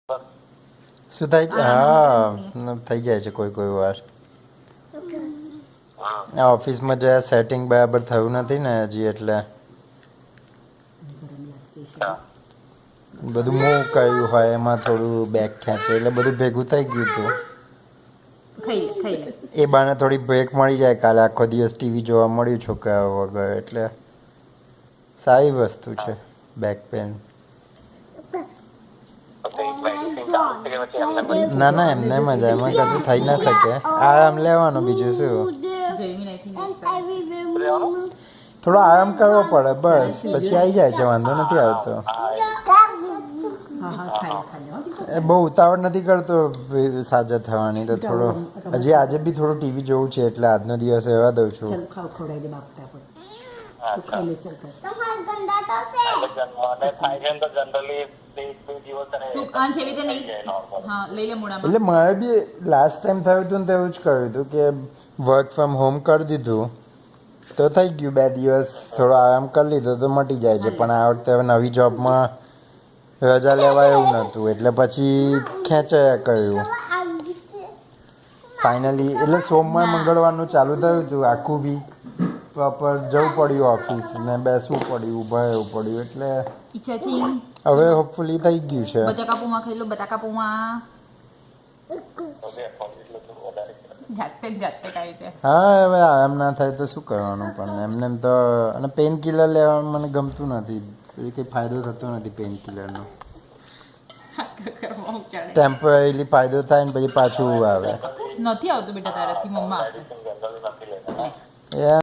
શું થાય છે? હા થઈ જાય છે કોઈ કોઈ વાર. આ ઓફિસમાં જે સેટિંગ બરાબર થયું નથી ને હજી એટલે બધું મૂવ કર્યું હોય એમાં થોડું બેક ખેંચે એટલે બધું ભેગું થઈ ગયું હતું. એ બાને થોડી બ્રેક મળી જાય. કાલે આખો દિવસ ટીવી જોવા મળ્યું છોકરાઓ વગર એટલે સારી વસ્તુ છે બેક પેન. ના ના એમને મજા એમાં કશું થઈ ના શકે. આરામ લેવાનો બીજું શું. થોડો આરામ કરવો પડે બસ પછી આવી જાય છે વાંધો નથી આવતો. બહુ ઉતાવળ નથી કરતો સાજા થવાની તો થોડો હજી આજે બી થોડું ટીવી જોવું છે એટલે આજનો દિવસ રહેવા દઉં છું. એટલે મારે બી લાસ્ટ ટાઈમ થયું હતું ને તો એવું જ કહ્યું હતું કે વર્ક ફ્રોમ હોમ કરી દીધું તો થઈ ગયું 2 દિવસ થોડો આરામ કરી લીધો તો મટી જાય છે. પણ આ વખતે હવે નવી જોબમાં રજા લેવા એવું નહોતું એટલે પછી ખેંચાયા કર્યું ફાઇનલી. એટલે સોમવાર મંગળવારનું ચાલુ થયું હતું આખું વીક પ્રોપર જવું પડ્યું ઓફિસ ને બેસવું પડ્યું ઊભા રહેવું પડ્યું એટલે હવે હોપફુલી થઈ ગયું છે. હા હવે આરામ ના થાય તો શું કરવાનું પણ એમને એમ તો. અને પેઇન કિલર લેવાનું મને ગમતું નથી. કંઈ ફાયદો થતો નથી પેઇન કિલરનો. ટેમ્પરરીલી ફાયદો થાય ને પછી પાછું આવે. નથી આવતું બેટા તારાથી મમ્મા.